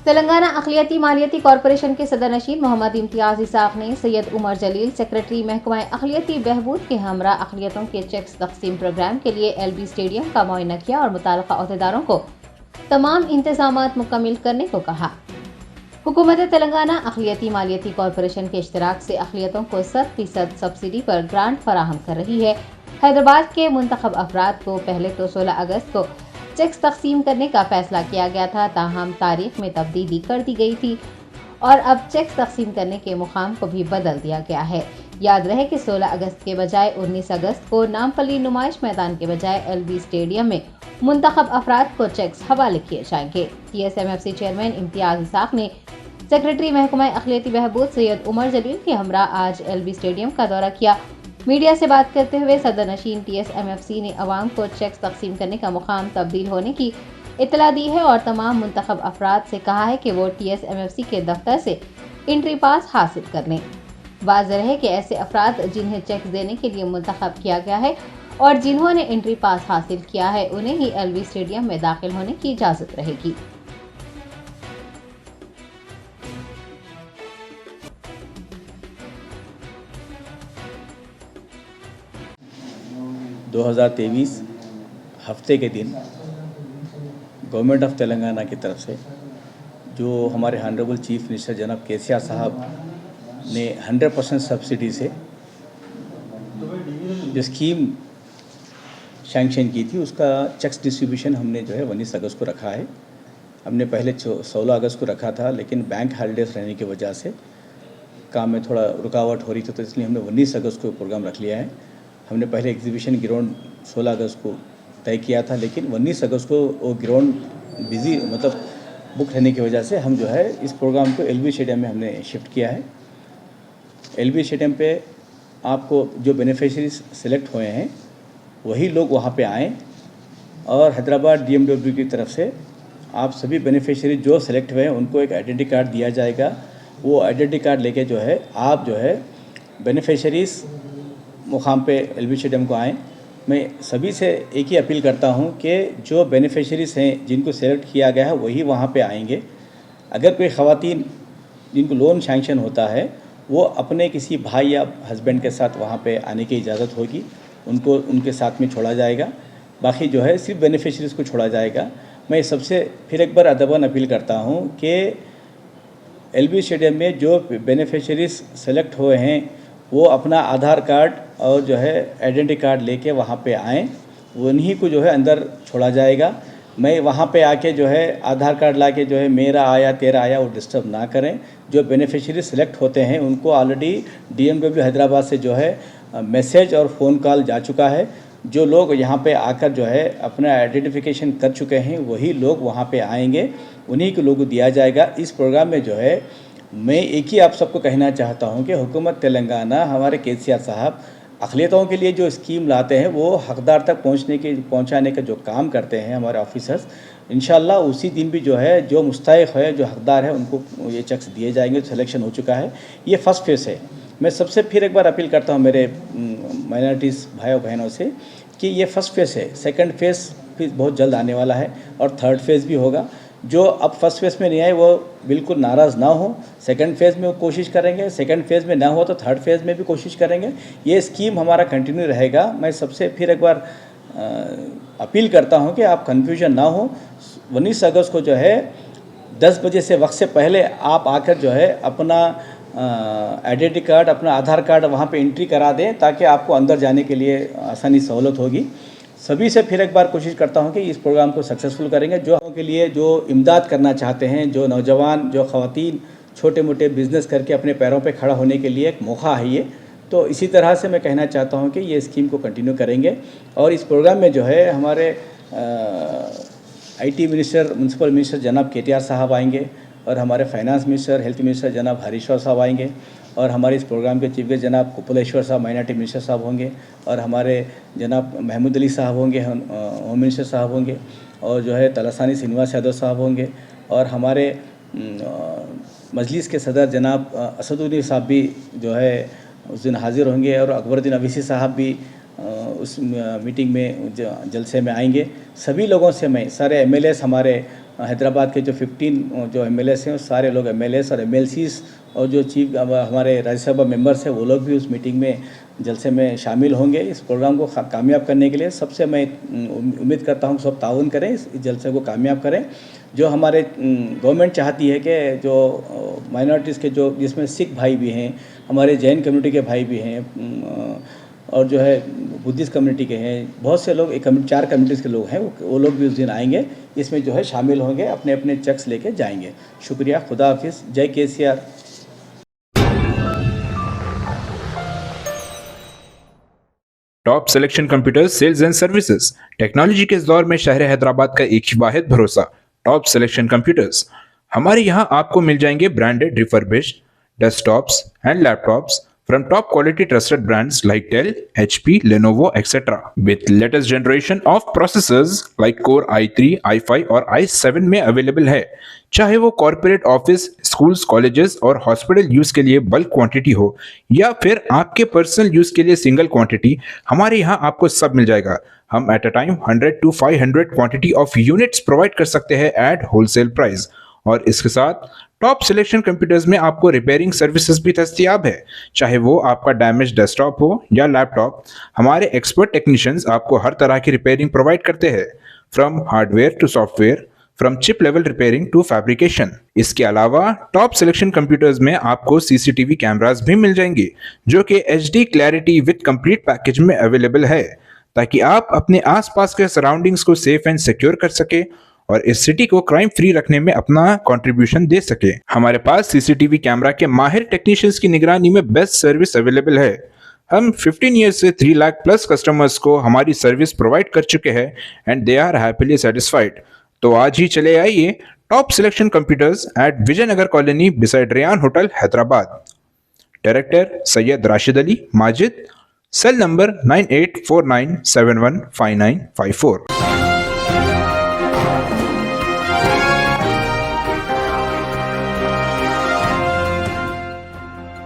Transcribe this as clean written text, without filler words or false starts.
Telangana अक़लियती मालियती corporation के सदर नशीन मोहम्मद इम्तियाज़ इसाक़ ने सैयद उमर जलील सेक्रेटरी महकमा अक़लियती बहबूद के हमरा अक़लियतों के चेक्स तक़सीम प्रोग्राम के लिए LB स्टेडियम का मुआयना किया और मुताल्लिक़ा अहदेदारों को तमाम इंतज़ामात मुकम्मिल करने को कहा। हुकूमत तेलंगाना अक़लियती मालियती कॉरपोरेशन के इश्तराक से अक़लियतों को 100% सब्सिडी पर ग्रांट फराहम कर रही है। हैदराबाद के मुंतखब अफराद को पहले तो 16 अगस्त को चेक्स तकसीम करने का फैसला किया गया था, ताहम तारीख में तब्दीली कर दी गई थी और अब चेक्स तकसीम करने के मुकाम को भी बदल दिया गया है। याद रहे कि 16 अगस्त के बजाय 19 अगस्त को नामपल्ली नुमाइश मैदान के बजाय LB स्टेडियम में मुंतखब अफराद को चेक्स हवाले किए जाएंगे। TSMFC चेयरमैन इम्तियाज़ इसाक़ ने सेक्रेटरी महकमा अक़लियती बहबूद सैयद उमर जलील के हमरा आज LB स्टेडियम का दौरा किया। मीडिया से बात करते हुए सदर नशीन TSMFC ने अवाम को चेक्स तकसीम करने का मुकाम तब्दील होने की इतला दी है और तमाम मुंतखब अफराद से कहा है कि वो TSMFC के दफ्तर से एंट्री पास हासिल कर लें। वाज़ेह है कि ऐसे अफराद जिन्हें चेक्स देने के लिए मुंतखब किया गया है और जिन्होंने एंट्री पास हासिल किया है उन्हें ही LB स्टेडियम में दाखिल होने की इजाज़त रहेगी। 2023 हफ्ते के दिन गवर्नमेंट ऑफ तेलंगाना की तरफ से जो हमारे ऑनरेबल चीफ मिनिस्टर जनाब KCR साहब ने 100% सब्सिडी से जो स्कीम सैंक्शन की थी उसका चेक्स डिस्ट्रीब्यूशन हमने जो है 19 अगस्त को रखा है। हमने पहले 16 अगस्त को रखा था, लेकिन बैंक हॉलीडेज रहने की वजह से काम में थोड़ा रुकावट हो रही थी, तो इसलिए हमने 19 अगस्त को प्रोग्राम रख लिया है। हमने पहले एग्जीबिशन ग्राउंड 16 अगस्त को तय किया था, लेकिन 19 अगस्त को वो ग्राउंड बिजी मतलब बुक रहने की वजह से हम जो है इस प्रोग्राम को LB स्टेडियम में हमने शिफ्ट किया है। LB स्टेडियम पे आपको जो बेनिफिशरीज सेलेक्ट हुए हैं वही लोग वहाँ पे आएँ और हैदराबाद DMW की तरफ से आप सभी बेनिफिशरी जो सेलेक्ट हुए हैं उनको एक आइडेंटिटी कार्ड दिया जाएगा। वो आइडेंटिटी कार्ड लेके जो है आप जो है बेनिफिशरीज मुकाम पे LB स्टेडियम को आएँ। मैं सभी से एक ही अपील करता हूँ कि जो बेनिफिशरीज हैं जिनको सेलेक्ट किया गया है वही वहाँ पे आएंगे। अगर कोई ख़वातीन जिनको लोन सैंक्शन होता है वो अपने किसी भाई या हस्बैंड के साथ वहाँ पे आने की इजाज़त होगी, उनको उनके साथ में छोड़ा जाएगा। बाकी जो है सिर्फ बेनिफिशरीज को छोड़ा जाएगा। मैं सबसे फिर एक बार अदबन अपील करता हूँ कि LB स्टेडियम में जो बेनिफिशरीज सेलेक्ट हुए हैं वो अपना आधार कार्ड और जो है आइडेंटिटी कार्ड लेके वहाँ पे आएँ, उन्हीं को जो है अंदर छोड़ा जाएगा। मैं वहाँ पे आके जो है आधार कार्ड लाके जो है मेरा आया तेरा आया वो डिस्टर्ब ना करें। जो बेनिफिशरी सेलेक्ट होते हैं उनको ऑलरेडी DMW हैदराबाद से जो है मैसेज और फ़ोन कॉल जा चुका है। जो लोग यहाँ पे आकर जो है अपना आइडेंटिफिकेशन कर चुके हैं वही लोग वहाँ पे आएंगे, उन्हीं को लोगों दिया जाएगा। इस प्रोग्राम में जो है मैं एक ही आप सबको कहना चाहता हूँ कि हुकूमत तेलंगाना हमारे KCR साहब अक़लियतों के लिए जो स्कीम लाते हैं वो हक़दार तक पहुँचाने का जो काम करते हैं हमारे ऑफिसर्स, इंशाल्लाह उसी दिन भी जो है जो मुस्तहिक़ है जो हक़दार है उनको ये चेक्स दिए जाएंगे। सिलेक्शन हो चुका है, ये फ़र्स्ट फेज़ है। मैं सबसे फिर एक बार अपील करता हूँ मेरे माइनॉरिटीज़ भाइयों बहनों से कि ये फ़र्स्ट फेज़ है, सेकंड फेज़ भी बहुत जल्द आने वाला है और थर्ड फेज़ भी होगा। जो अब फर्स्ट फेज़ में नहीं आए वो बिल्कुल नाराज़ ना हो, सेकंड फेज़ में वो कोशिश करेंगे, सेकंड फेज़ में ना हो तो थर्ड फेज़ में भी कोशिश करेंगे। ये स्कीम हमारा कंटिन्यू रहेगा। मैं सबसे फिर एक बार अपील करता हूँ कि आप कन्फ्यूजन ना हो। 19 अगस्त को जो है 10 बजे से वक्त से पहले आप आकर जो है अपना आइडेंटिटी कार्ड, अपना आधार कार्ड वहाँ पे एंट्री करा दें ताकि आपको अंदर जाने के लिए आसानी सहूलत होगी। सभी से फिर एक बार कोशिश करता हूँ कि इस प्रोग्राम को सक्सेसफुल करेंगे। जो के लिए जो इमदाद करना चाहते हैं, जो नौजवान जो ख़वातीन छोटे मोटे बिज़नेस करके अपने पैरों पे खड़ा होने के लिए एक मौका है ये, तो इसी तरह से मैं कहना चाहता हूँ कि ये स्कीम को कंटिन्यू करेंगे। और इस प्रोग्राम में जो है हमारे IT मिनिस्टर म्यूनसिपल मिनिस्टर जनाब KTR साहब आएंगे और हमारे फाइनेंस मिनिस्टर हेल्थ मिनिस्टर जनाब हरीश राव साहब आएंगे और हमारे इस प्रोग्राम के चीफ गेस्ट जनाब कुपलेश्वर साहब माइनॉरिटी मिनिस्टर साहब होंगे और हमारे जनाब महमूद अली साहब होंगे, होम मिनिस्टर साहब होंगे और जो है तलसानी श्रीनिवास यादव साहब होंगे और हमारे मजलिस के सदर जनाब असदुद्दीन साहब भी जो है उस दिन हाज़िर होंगे और अकबरुद्दीन अवीसी साहब भी उस मीटिंग में जलसे में आएंगे। सभी लोगों से मैं, सारे MLAs हमारे हैदराबाद के जो 15 जो MLAs हैं, सारे लोग MLAs और MLCs और जो चीफ हमारे राज्यसभा मेंबर्स हैं, वो लोग भी उस मीटिंग में जलसे में शामिल होंगे। इस प्रोग्राम को कामयाब करने के लिए सबसे मैं उम्मीद करता हूँ सब ताउन करें, इस जलसे को कामयाब करें। जो हमारे गवर्नमेंट चाहती है कि जो माइनॉरिटीज़ के जो जिसमें सिख भाई भी हैं, हमारे जैन कम्युनिटी के भाई भी हैं और जो है बुद्धिस्ट कम्युनिटी के हैं, बहुत से लोग 4 कम्युनिटीज़ के लोग हैं, वो लोग भी उस दिन आएंगे, इसमें जो है शामिल होंगे, अपने अपने चेक्स लेके जाएंगे। शुक्रिया, खुदा हाफिज़, जय KCR। Top selection computers sales and services, technology के इस दौर में शहर हैदराबाद का एक ही वाहिद भरोसा, टॉप सिलेक्शन कंप्यूटर्स। हमारे यहाँ आपको मिल जाएंगे branded refurbished desktops and laptops from top quality trusted brands like Dell, HP, Lenovo, etc. with latest generation of processors like Core i3, i5 और i7 में अवेलेबल है। चाहे वो कॉर्पोरेट ऑफिस, स्कूल्स, कॉलेजेस और हॉस्पिटल यूज के लिए bulk quantity हो या फिर आपके पर्सनल यूज के लिए सिंगल क्वांटिटी, हमारे यहाँ आपको सब मिल जाएगा। हम at a time 100 to 500 quantity of units provide कर सकते हैं एट होलसेल प्राइस। और इसके साथ टॉप सिलेक्शन कंप्यूटर्स में आपको रिपेयरिंग सर्विसेज भी दस्तयाब है। चाहे वो आपका डैमेज डेस्कटॉप हो या लैपटॉप, हमारे एक्सपर्ट टेक्नीशियंस आपको हर तरह की रिपेयरिंग प्रोवाइड करते हैं, from hardware to software, from chip level repairing to fabrication. इसके अलावा टॉप सिलेक्शन कंप्यूटर्स में आपको CCTV कैमरास भी मिल जाएंगे जो कि HD clarity with complete package में अवेलेबल है, ताकि आप अपने आसपास के सराउंडिंग्स को सेफ एंड सिक्योर कर सके और इस सिटी को क्राइम फ्री रखने में अपना कंट्रीब्यूशन दे सके। हमारे पास CCTV कैमरा के माहिर टेक्नीशियंस की निगरानी में बेस्ट सर्विस अवेलेबल है। हम 15 ईयर्स से 3 लाख प्लस कस्टमर्स को हमारी सर्विस प्रोवाइड कर चुके हैं and they are happily satisfied. तो आज ही चले आइए top selection computers at Vijayanagar colony beside Rayan hotel, Hyderabad. Director Syed Rashid Ali Majid, cell number 9849715954।